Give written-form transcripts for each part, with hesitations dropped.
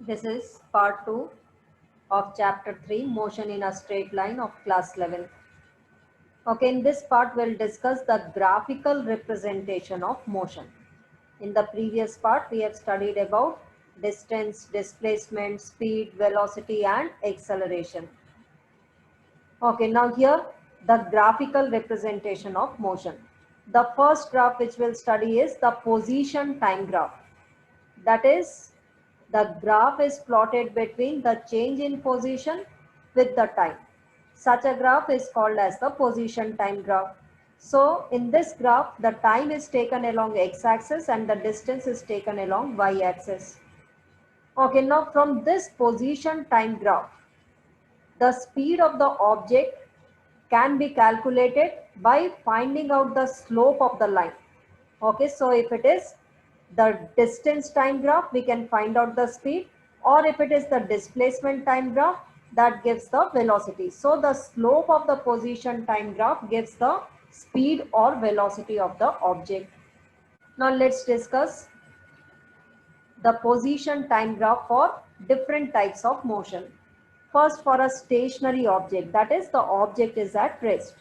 This is part 2 of chapter 3, motion in a straight line of class 11th. Okay, in this part we'll discuss the graphical representation of motion. In the previous part we have studied about distance, displacement, speed, velocity and acceleration. Okay, now here the graphical representation of motion. The first graph which we'll study is the position time graph. That is, the graph is plotted between the change in position with the time. Such a graph is called as the position time graph. So in this graph, the time is taken along x-axis and the distance is taken along y-axis. Okay, now from this position time graph, the speed of the object can be calculated by finding out the slope of the line. Okay, so if it is the distance time graph, we can find out the speed, or if it is the displacement time graph, that gives the velocity. So the slope of the position time graph gives the speed or velocity of the object. Now let's discuss the position time graph for different types of motion. First, for a stationary object, that is the object is at rest.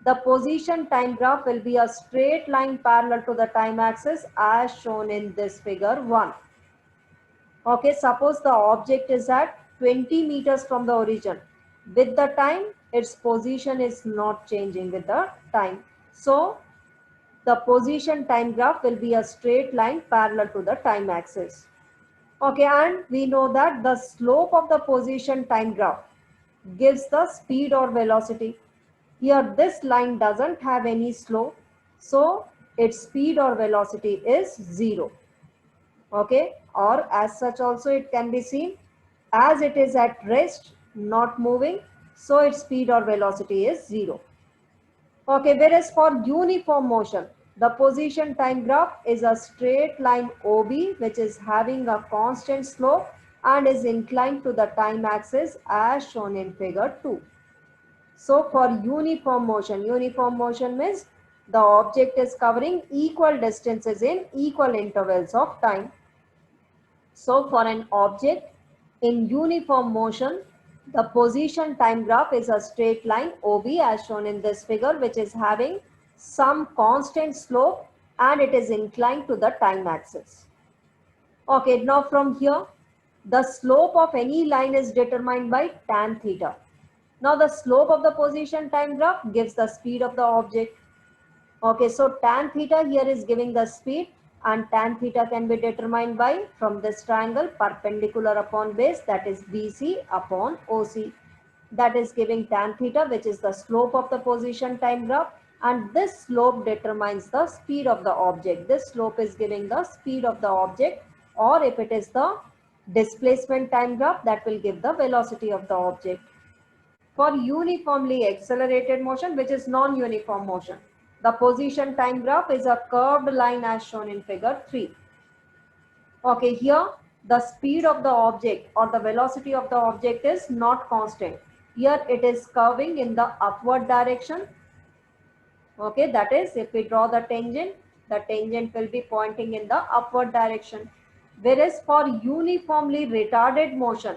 The position time graph will be a straight line parallel to the time axis as shown in this figure 1. Okay, suppose the object is at 20 meters from the origin. With the time, its position is not changing with the time. So, the position time graph will be a straight line parallel to the time axis. Okay, and we know that the slope of the position time graph gives the speed or velocity. Here this line doesn't have any slope, so its speed or velocity is 0. Okay, or as such also it can be seen as it is at rest, not moving, so its speed or velocity is 0. Okay, whereas for uniform motion, the position time graph is a straight line OB which is having a constant slope and is inclined to the time axis as shown in figure 2. So for uniform motion means the object is covering equal distances in equal intervals of time. So for an object in uniform motion, the position time graph is a straight line OB as shown in this figure, which is having some constant slope and it is inclined to the time axis. Okay, now from here, the slope of any line is determined by tan theta. Now the slope of the position time graph gives the speed of the object. Okay, so tan theta here is giving the speed and tan theta can be determined by from this triangle perpendicular upon base, that is BC upon OC. That is giving tan theta, which is the slope of the position time graph, and this slope determines the speed of the object. This slope is giving the speed of the object, or if it is the displacement time graph, that will give the velocity of the object. For uniformly accelerated motion, which is non-uniform motion, the position time graph is a curved line as shown in figure 3. Okay, here the speed of the object or the velocity of the object is not constant. Here it is curving in the upward direction. Okay, that is, if we draw the tangent will be pointing in the upward direction. Whereas for uniformly retarded motion,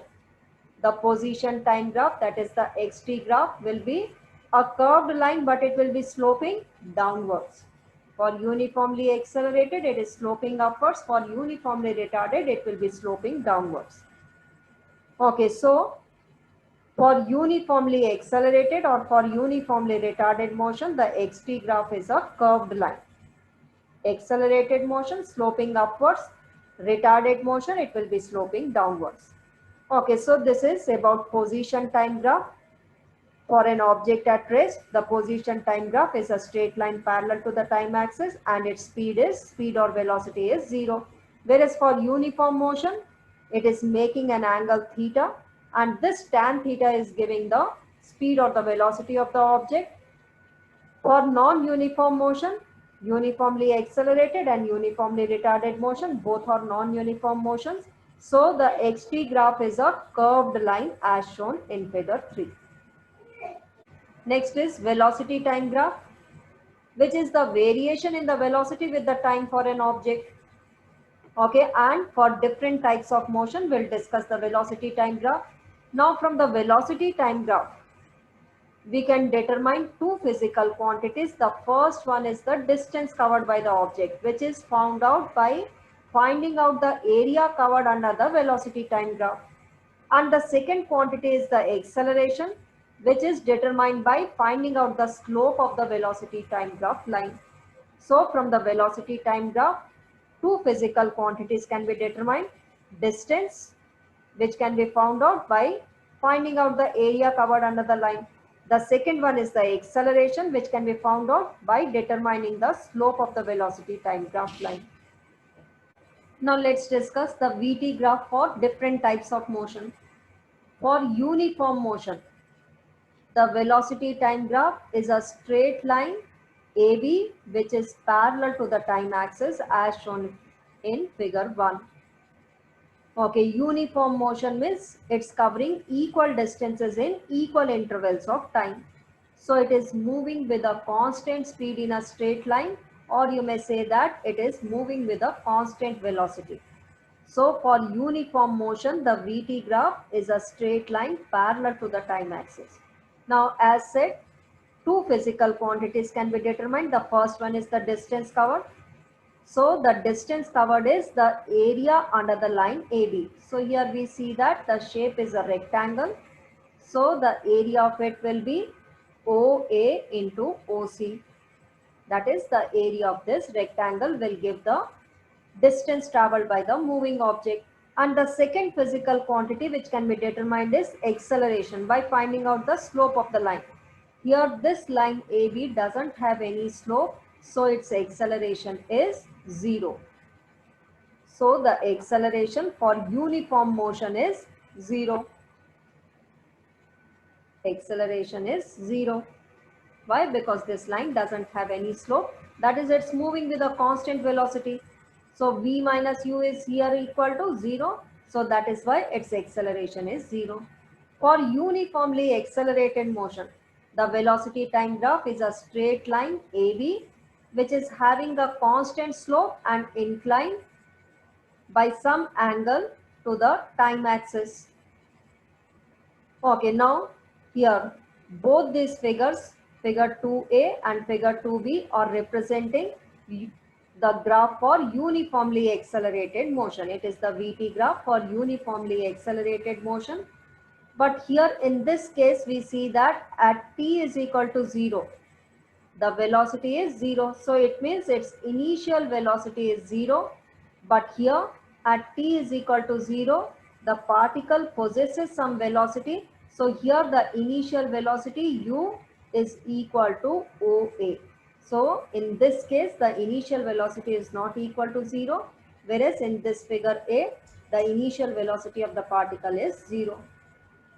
the position time graph, that is the xt graph, will be a curved line but it will be sloping downwards. For uniformly accelerated, it is sloping upwards. For uniformly retarded, it will be sloping downwards. Okay, so for uniformly accelerated or for uniformly retarded motion, the xt graph is a curved line. Accelerated motion sloping upwards, retarded motion it will be sloping downwards. Okay, so this is about position time graph. For an object at rest, the position time graph is a straight line parallel to the time axis and its speed or velocity is 0. Whereas for uniform motion, it is making an angle theta and this tan theta is giving the speed or the velocity of the object. For non-uniform motion, uniformly accelerated and uniformly retarded motion, both are non-uniform motions. So the xt graph is a curved line as shown in figure 3. Next is velocity time graph, which is the variation in the velocity with the time for an object. Okay, and for different types of motion, we'll discuss the velocity time graph. Now from the velocity time graph, we can determine two physical quantities. The first one is the distance covered by the object, which is found out by finding out the area covered under the velocity time graph. And the second quantity is the acceleration, which is determined by finding out the slope of the velocity time graph line. So from the velocity time graph, two physical quantities can be determined. Distance, which can be found out by finding out the area covered under the line. The second one is the acceleration, which can be found out by determining the slope of the velocity time graph line. Now let's discuss the VT graph for different types of motion. For uniform motion, the velocity time graph is a straight line AB which is parallel to the time axis as shown in figure 1. Okay, uniform motion means it's covering equal distances in equal intervals of time. So it is moving with a constant speed in a straight line, or you may say that it is moving with a constant velocity. So for uniform motion, the VT graph is a straight line parallel to the time axis. Now as said, two physical quantities can be determined. The first one is the distance covered. So the distance covered is the area under the line AB. So here we see that the shape is a rectangle. So the area of it will be OA into OC. That is, the area of this rectangle will give the distance traveled by the moving object. And the second physical quantity which can be determined is acceleration by finding out the slope of the line. Here this line AB doesn't have any slope, so its acceleration is 0. So the acceleration for uniform motion is 0. Acceleration is 0. Why? Because this line doesn't have any slope. That is, it's moving with a constant velocity. So V minus U is here equal to 0. So that is why its acceleration is 0. For uniformly accelerated motion, the velocity time graph is a straight line AB which is having a constant slope and incline by some angle to the time axis. Okay, now here both these figures, figure 2a and figure 2b, are representing the graph for uniformly accelerated motion. It is the VT graph for uniformly accelerated motion. But here in this case, we see that at t is equal to 0, the velocity is 0. So it means its initial velocity is 0. But here at t is equal to 0, the particle possesses some velocity. So here the initial velocity u is equal to OA. So in this case, the initial velocity is not equal to 0. Whereas in this figure A, the initial velocity of the particle is 0.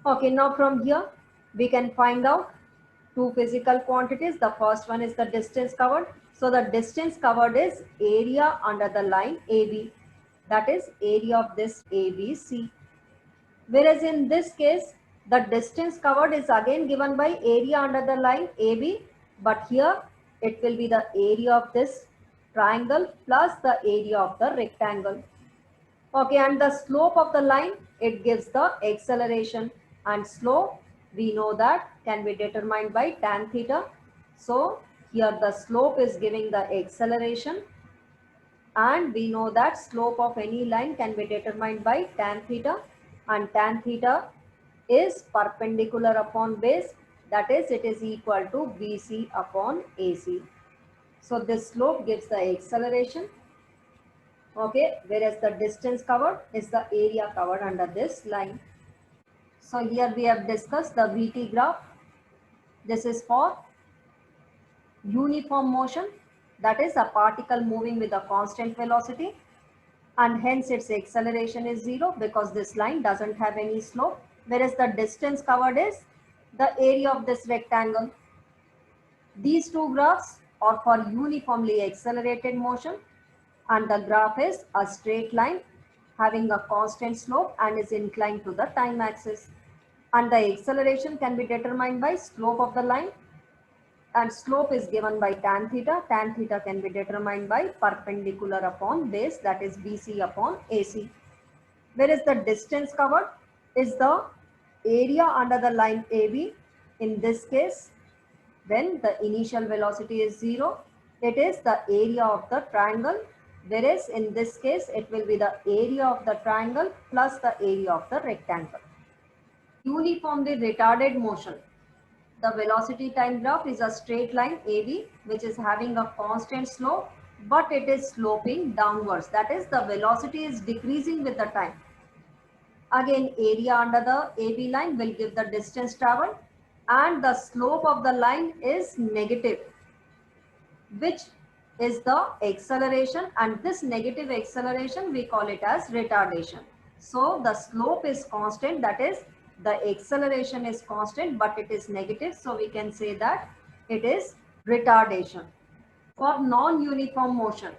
Okay, now from here, we can find out two physical quantities. The first one is the distance covered. So the distance covered is area under the line AB. That is area of this ABC. Whereas in this case, the distance covered is again given by area under the line AB. But here it will be the area of this triangle plus the area of the rectangle. Okay, and the slope of the line, it gives the acceleration, and slope we know that can be determined by tan theta. So here the slope is giving the acceleration, and we know that slope of any line can be determined by tan theta, and tan theta is perpendicular upon base, that is it is equal to BC upon AC. So this slope gives the acceleration. Okay, whereas the distance covered is the area covered under this line. So here we have discussed the VT graph. This is for uniform motion, that is a particle moving with a constant velocity, and hence its acceleration is 0 because this line doesn't have any slope, whereas the distance covered is the area of this rectangle. These two graphs are for uniformly accelerated motion, and the graph is a straight line having a constant slope and is inclined to the time axis. And the acceleration can be determined by slope of the line and slope is given by tan theta. Tan theta can be determined by perpendicular upon base, that is BC upon AC. Whereas the distance covered is the area under the line AB. In this case, when the initial velocity is 0, it is the area of the triangle, whereas in this case it will be the area of the triangle plus the area of the rectangle. Uniformly retarded motion. The velocity time graph is a straight line AB which is having a constant slope, but it is sloping downwards. That is, the velocity is decreasing with the time. Again, area under the AB line will give the distance traveled, and the slope of the line is negative, which is the acceleration, and this negative acceleration we call it as retardation. So the slope is constant, that is the acceleration is constant, but it is negative, so we can say that it is retardation. For non-uniform motion,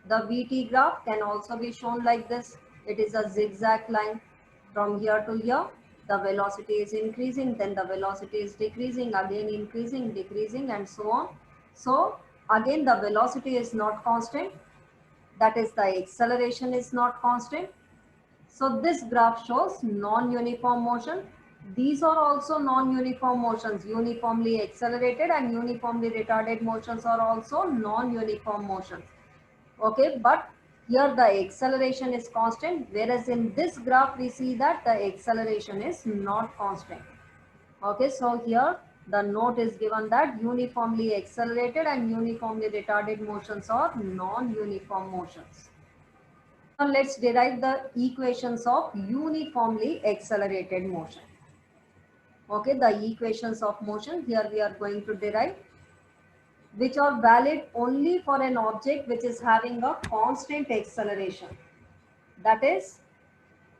the VT graph can also be shown like this. It is a zigzag line from here to here. The velocity is increasing, then the velocity is decreasing, again increasing, decreasing, and so on. So again the velocity is not constant, that is the acceleration is not constant. So this graph shows non-uniform motion. These are also non-uniform motions. Uniformly accelerated and uniformly retarded motions are also non-uniform motions. Okay, but here the acceleration is constant, whereas in this graph we see that the acceleration is not constant. Okay, so here the note is given that uniformly accelerated and uniformly retarded motions are non-uniform motions. Now let's derive the equations of uniformly accelerated motion. Okay, the equations of motion here we are going to derive, which are valid only for an object which is having a constant acceleration. That is,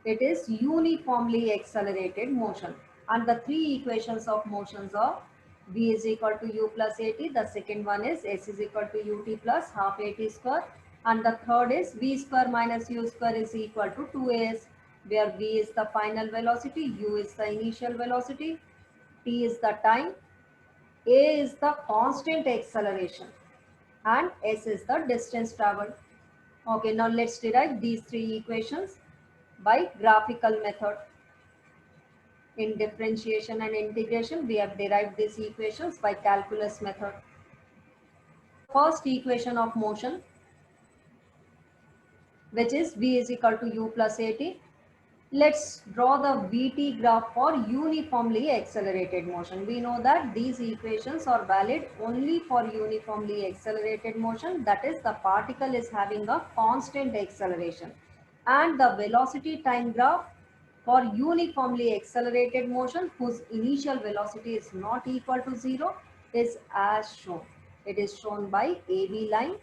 it is uniformly accelerated motion. And the three equations of motions are v is equal to u plus at. The second one is s is equal to ut plus half at square. And the third is v square minus u square is equal to 2as, where v is the final velocity, u is the initial velocity, t is the time, a is the constant acceleration, and s is the distance traveled. Okay, now let's derive these three equations by graphical method. In differentiation and integration, we have derived these equations by calculus method. First equation of motion, which is v is equal to u plus at. Let's draw the VT graph for uniformly accelerated motion. We know that these equations are valid only for uniformly accelerated motion. That is, the particle is having a constant acceleration. And the velocity time graph for uniformly accelerated motion whose initial velocity is not equal to 0 is as shown. It is shown by AB line,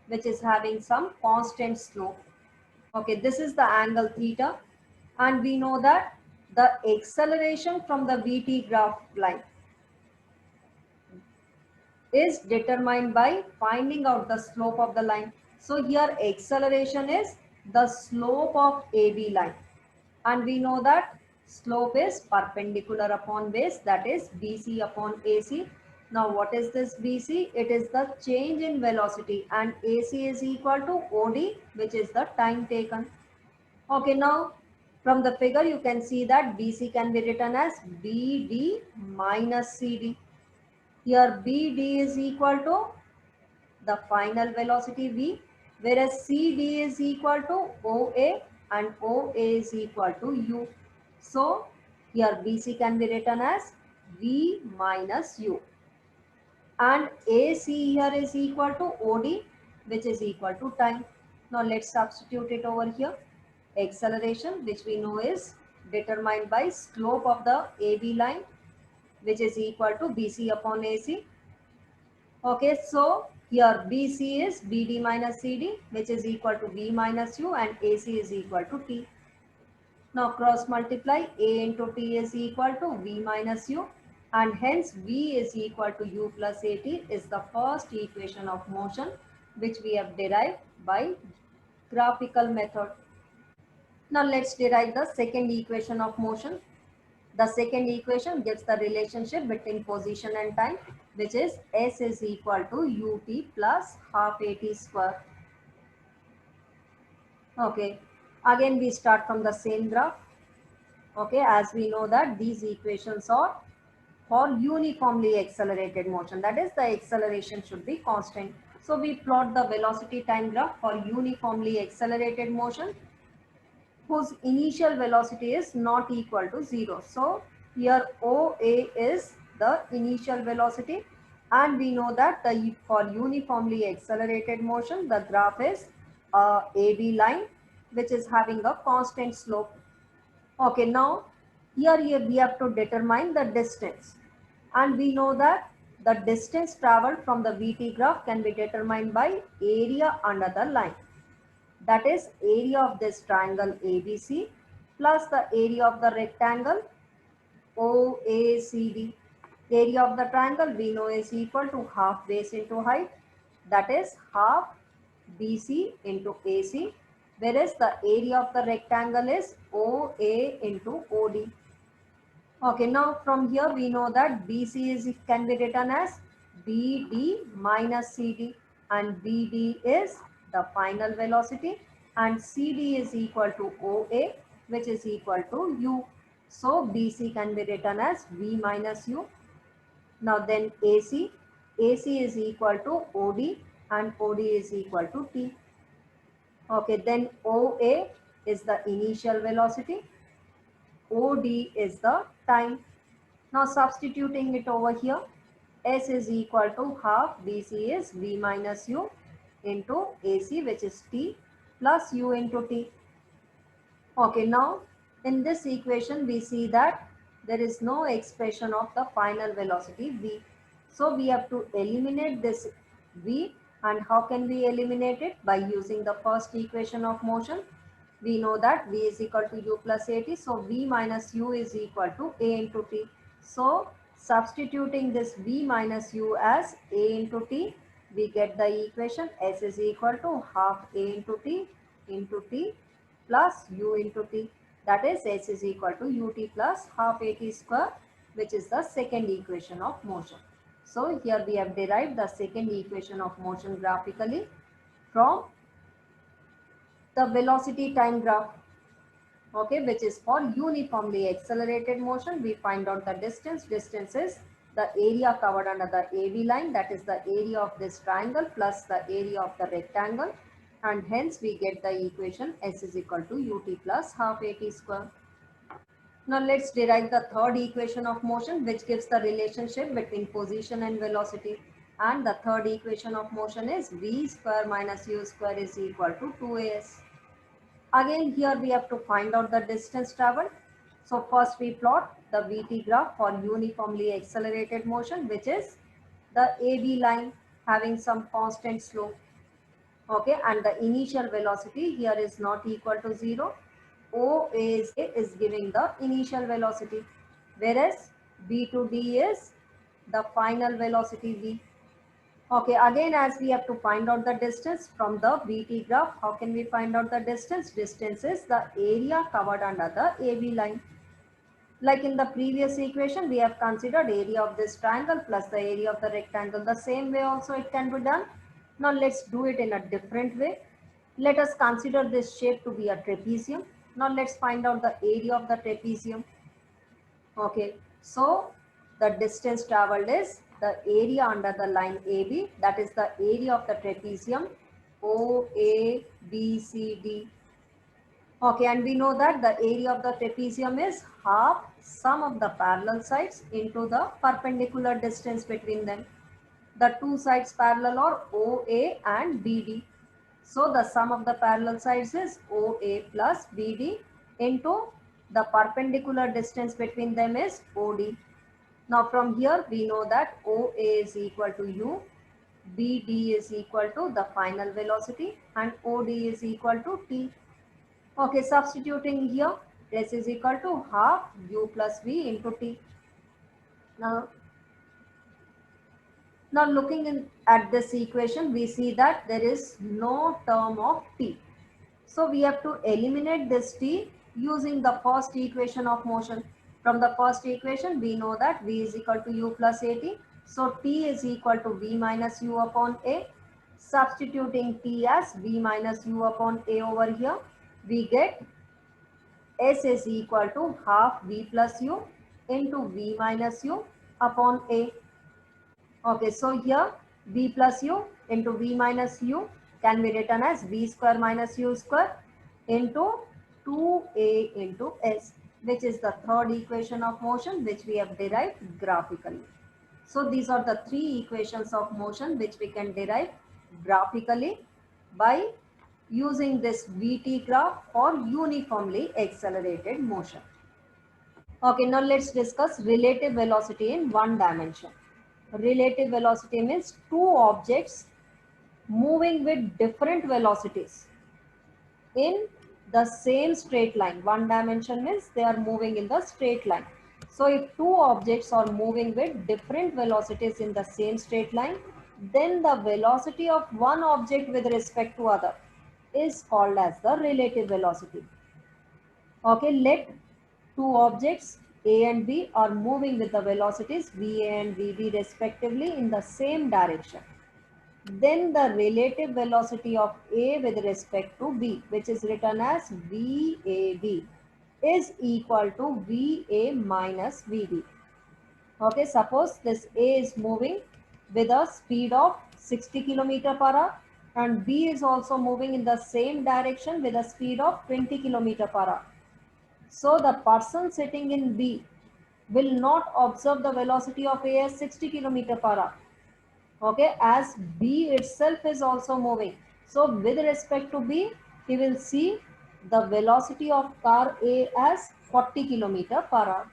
which is having some constant slope. Okay, this is the angle theta, and we know that the acceleration from the VT graph line is determined by finding out the slope of the line. So here acceleration is the slope of AB line, and we know that slope is perpendicular upon base, that is BC upon AC. Now what is this BC? It is the change in velocity, and AC is equal to OD, which is the time taken. Okay, now from the figure you can see that BC can be written as BD minus CD. Here BD is equal to the final velocity V, whereas CD is equal to OA and OA is equal to U. So here BC can be written as V minus U. And AC here is equal to OD, which is equal to time. Now let's substitute it over here. Acceleration, which we know is determined by slope of the AB line, which is equal to BC upon AC. Okay, so here BC is BD minus CD, which is equal to V minus U, and AC is equal to T. Now cross multiply, A into T is equal to V minus U, and hence V is equal to U plus AT is the first equation of motion, which we have derived by graphical method. Now let's derive the second equation of motion, The second equation gives the relationship between position and time, which is S is equal to ut plus half at square. Okay, again we start from the same graph. Okay, as we know that these equations are for uniformly accelerated motion, that is the acceleration should be constant. So we plot the velocity time graph for uniformly accelerated motion whose initial velocity is not equal to 0. So here OA is the initial velocity, and we know that for uniformly accelerated motion the graph is a AB line which is having a constant slope. Okay, now here we have to determine the distance, and we know that the distance traveled from the VT graph can be determined by area under the line. That is area of this triangle ABC plus the area of the rectangle OACD. Area of the triangle we know is equal to half base into height, that is half BC into AC, whereas the area of the rectangle is OA into OD. Okay, now from here we know that BC can be written as BD minus CD, and BD is the final velocity and CD is equal to OA, which is equal to U. So BC can be written as V minus U. Now then AC is equal to OD and OD is equal to T. Okay, then OA is the initial velocity, OD is the time. Now substituting it over here, S is equal to half BC is V minus U into AC, which is T, plus U into T. Okay, now in this equation we see that there is no expression of the final velocity V. So we have to eliminate this V, and how can we eliminate it? By using the first equation of motion. We know that V is equal to U plus AT, so V minus U is equal to A into T. So substituting this V minus U as A into T, we get the equation S is equal to half A into T plus U into T. That is S is equal to ut plus half at square, which is the second equation of motion. So here we have derived the second equation of motion graphically from the velocity time graph. Okay, which is for uniformly accelerated motion. We find out the distance. Distance is the area covered under the AB line, that is the area of this triangle plus the area of the rectangle, and hence we get the equation S is equal to ut plus half at square. Now let's derive the third equation of motion, which gives the relationship between position and velocity. And the third equation of motion is V square minus U square is equal to 2as. Again here we have to find out the distance traveled. So first we plot the VT graph for uniformly accelerated motion, which is the AB line having some constant slope. Okay, and the initial velocity here is not equal to 0. OA is giving the initial velocity, whereas B to D is the final velocity V. Okay, again as we have to find out the distance from the VT graph, how can we find out the distance? Distance is the area covered under the AB line. Like in the previous equation, we have considered area of this triangle plus the area of the rectangle. The same way also it can be done. Now let's do it in a different way. Let us consider this shape to be a trapezium. Now let's find out the area of the trapezium. Okay, so the distance traveled is the area under the line AB, that is the area of the trapezium OABCD. Okay, and we know that the area of the trapezium is half sum of the parallel sides into the perpendicular distance between them. The two sides parallel are OA and BD. So the sum of the parallel sides is OA plus BD into the perpendicular distance between them is OD. Now from here we know that OA is equal to U, BD is equal to the final velocity, and OD is equal to T. Okay, substituting here, S is equal to half U plus V into T. Now looking at this equation, we see that there is no term of T. So we have to eliminate this T using the first equation of motion. From the first equation, we know that v is equal to u plus at. So t is equal to v minus u upon a. Substituting t as v minus u upon a over here, we get s is equal to half v plus u into v minus u upon a. Okay, so here v plus u into v minus u can be written as v square minus u square into 2a into s, which is the third equation of motion which we have derived graphically. So these are the three equations of motion which we can derive graphically by using this VT graph for uniformly accelerated motion. Okay, now let's discuss relative velocity in one dimension. Relative velocity means two objects moving with different velocities in the same straight line. One dimension means they are moving in the straight line. So if two objects are moving with different velocities in the same straight line, then the velocity of one object with respect to other is called as the relative velocity. Okay, let two objects A and B are moving with the velocities VA and VB respectively in the same direction. Then the relative velocity of A with respect to B, which is written as VAB, is equal to VA minus VB. Okay, suppose this A is moving with a speed of 60 km per hour and B is also moving in the same direction with a speed of 20 km per hour. So the person sitting in B will not observe the velocity of A as 60 km per hour. Okay, as B itself is also moving. So with respect to B, he will see the velocity of car A as 40 km per hour.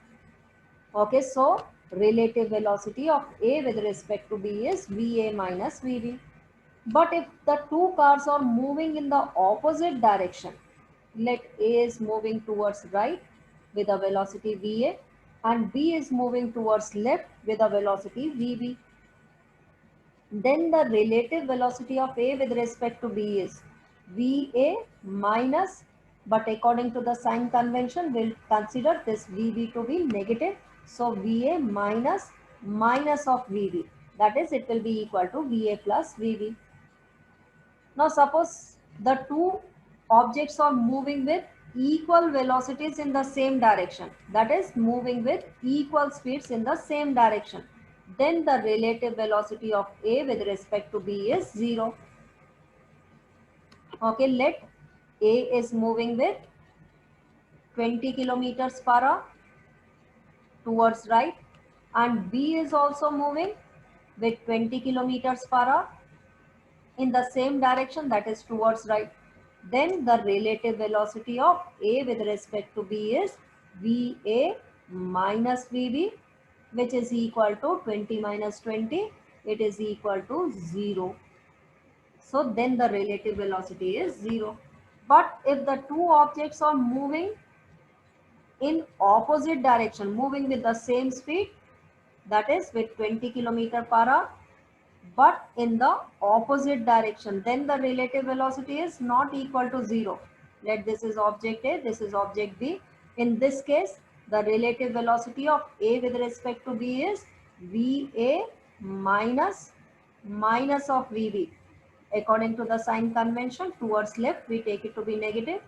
Okay, so relative velocity of A with respect to B is VA minus VB. But if the two cars are moving in the opposite direction, let A is moving towards right with a velocity VA and B is moving towards left with a velocity VB. Then the relative velocity of A with respect to B is VA minus, but according to the sign convention, we'll consider this VB to be negative. So VA minus minus of VB. That is, it will be equal to VA plus VB. Now suppose the two objects are moving with equal velocities in the same direction. That is, moving with equal speeds in the same direction. Then the relative velocity of A with respect to B is 0. Okay, let A is moving with 20 kilometers per hour towards right and B is also moving with 20 kilometers per hour in the same direction, that is towards right. Then the relative velocity of A with respect to B is VA minus VB, which is equal to 20 minus 20. It is equal to 0. So then the relative velocity is 0. But if the two objects are moving in opposite direction, moving with the same speed, that is with 20 km per hour, but in the opposite direction, then the relative velocity is not equal to 0. Let this is object A, this is object B. In this case, the relative velocity of A with respect to B is VA minus minus of VB. According to the sign convention, towards left we take it to be negative,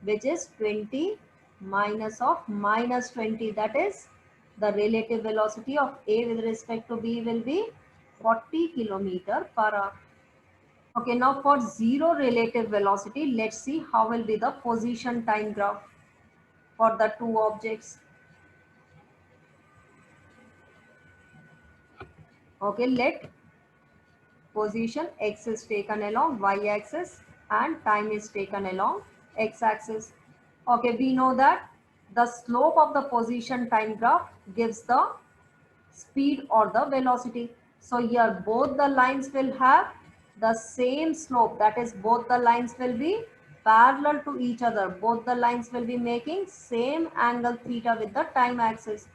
which is 20 minus of minus 20. That is, the relative velocity of A with respect to B will be 40 km per hour. Okay, now for zero relative velocity, let's see how will be the position time graph for the two objects. Okay, let position x is taken along y-axis and time is taken along x-axis. Okay, we know that the slope of the position time graph gives the speed or the velocity. So here both the lines will have the same slope, that is both the lines will be parallel to each other. Both the lines will be making same angle theta with the time axis.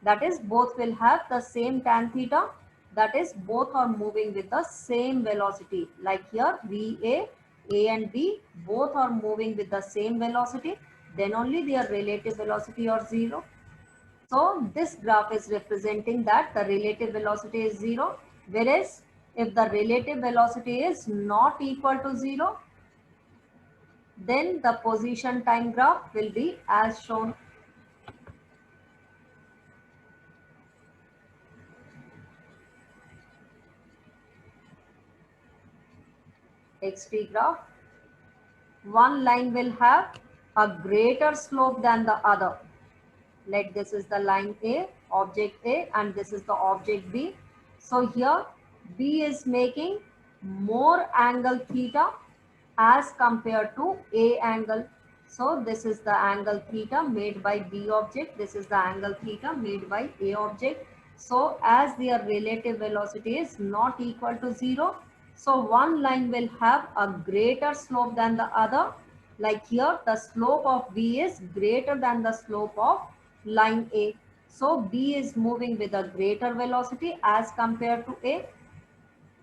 That is, both will have the same tan theta. That is, both are moving with the same velocity. Like here VA, A and B both are moving with the same velocity. Then only their relative velocity are 0. So this graph is representing that the relative velocity is 0, whereas if the relative velocity is not equal to 0, then the position time graph will be as shown. XT graph. One line will have a greater slope than the other. Let this is the line A, object A, and this is the object B. So here B is making more angle theta as compared to A angle. So this is the angle theta made by B object. This is the angle theta made by A object. So as their relative velocity is not equal to 0, so one line will have a greater slope than the other. Like here, the slope of B is greater than the slope of line A. So B is moving with a greater velocity as compared to A.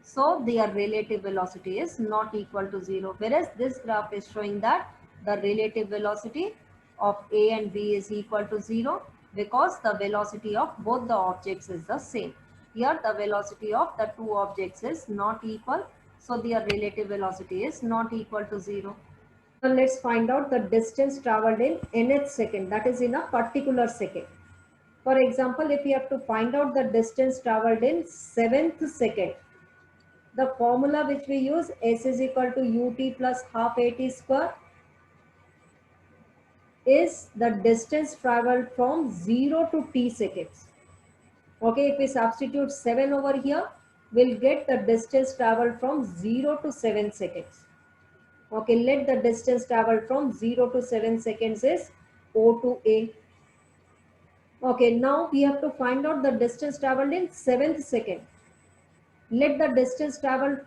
So their relative velocity is not equal to 0. Whereas this graph is showing that the relative velocity of A and B is equal to 0 because the velocity of both the objects is the same. Here the velocity of the two objects is not equal. So their relative velocity is not equal to 0. Now let's find out the distance traveled in nth second, that is in a particular second. For example, if we have to find out the distance traveled in 7th second, the formula which we use, S is equal to ut plus half at square, is the distance traveled from 0 to t seconds. Okay, if we substitute 7 over here, we'll get the distance traveled from 0 to 7 seconds. Okay, let the distance traveled from 0 to 7 seconds is O to A. Okay, now we have to find out the distance traveled in 7th second. Let the distance traveled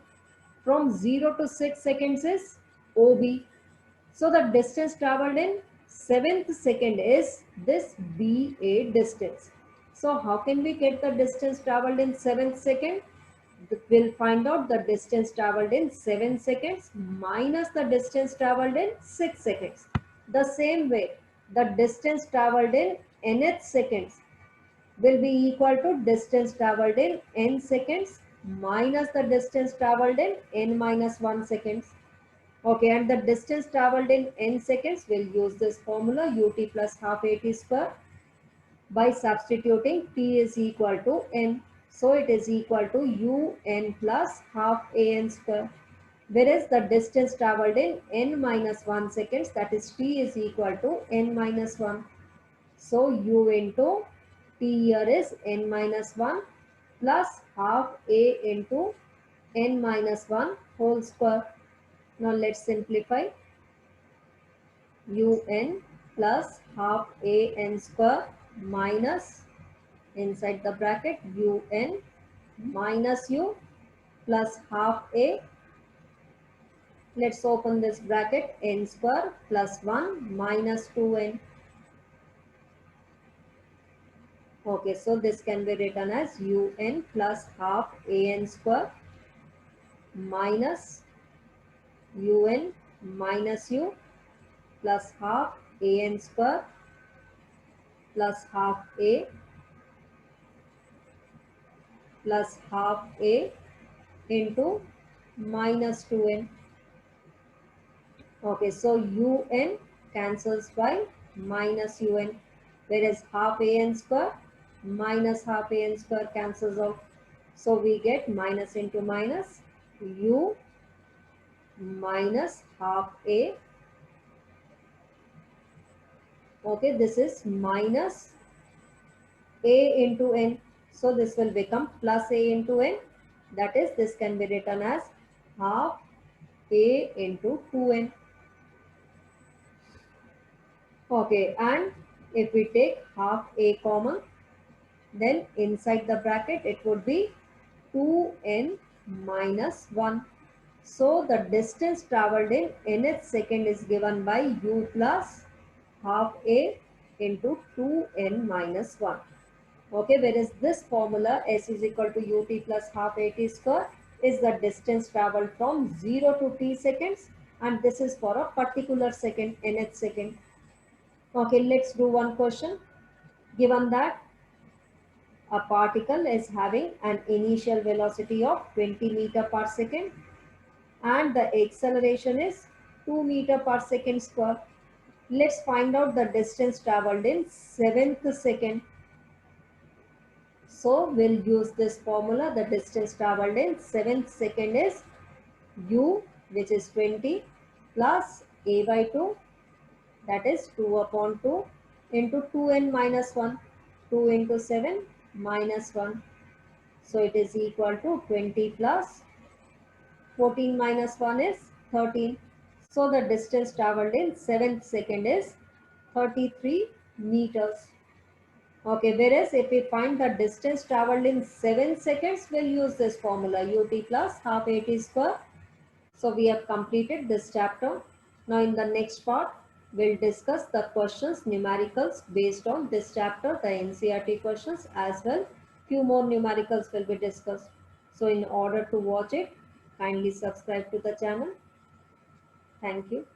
from 0 to 6 seconds is OB. So the distance traveled in 7th second is this BA distance. So how can we get the distance traveled in 7th second? We'll find out the distance traveled in 7 seconds minus the distance traveled in 6 seconds. The same way, the distance traveled in nth seconds will be equal to distance traveled in n seconds minus the distance traveled in n minus 1 seconds. Okay, and the distance traveled in n seconds, we'll use this formula ut plus half at square by substituting t is equal to n. So it is equal to un plus half an square. Whereas the distance traveled in n minus 1 seconds, that is t is equal to n minus 1. So u into t here is n minus 1 plus half a into n minus 1 whole square. Now let's simplify. Un plus half a n square minus inside the bracket un minus u plus half a. Let's open this bracket, n square plus 1 minus 2n. Okay, so this can be written as un plus half an square minus un minus u plus half an square plus half a plus half a into minus 2n. Okay, so un cancels by minus un, whereas half an square minus half an square cancels out. So we get minus into minus, u minus half a. Okay, this is minus a into n. So this will become plus a into n. That is, this can be written as half a into 2n. Okay, and if we take half a common, then inside the bracket it would be 2n minus 1. So the distance traveled in nth second is given by u plus half a into 2n minus 1. Okay, whereas this formula s is equal to ut plus half a t square is the distance traveled from 0 to t seconds, and this is for a particular second, nth second. Okay, let's do one question. Given that a particle is having an initial velocity of 20 meter per second and the acceleration is 2 meter per second square. Let's find out the distance traveled in 7th second. So we'll use this formula. The distance traveled in 7th second is u, which is 20, plus a by 2, that is 2 upon 2 into 2n minus 1. 2 into 7 minus 1. So it is equal to 20 plus 14 minus 1 is 13. So the distance traveled in 7th second is 33 meters. Okay, whereas if we find the distance traveled in 7 seconds, we'll use this formula ut plus half at square. So we have completed this chapter. Now in the next part, we'll discuss the questions, numericals based on this chapter, the NCERT questions as well. Few more numericals will be discussed. So in order to watch it, kindly subscribe to the channel. Thank you.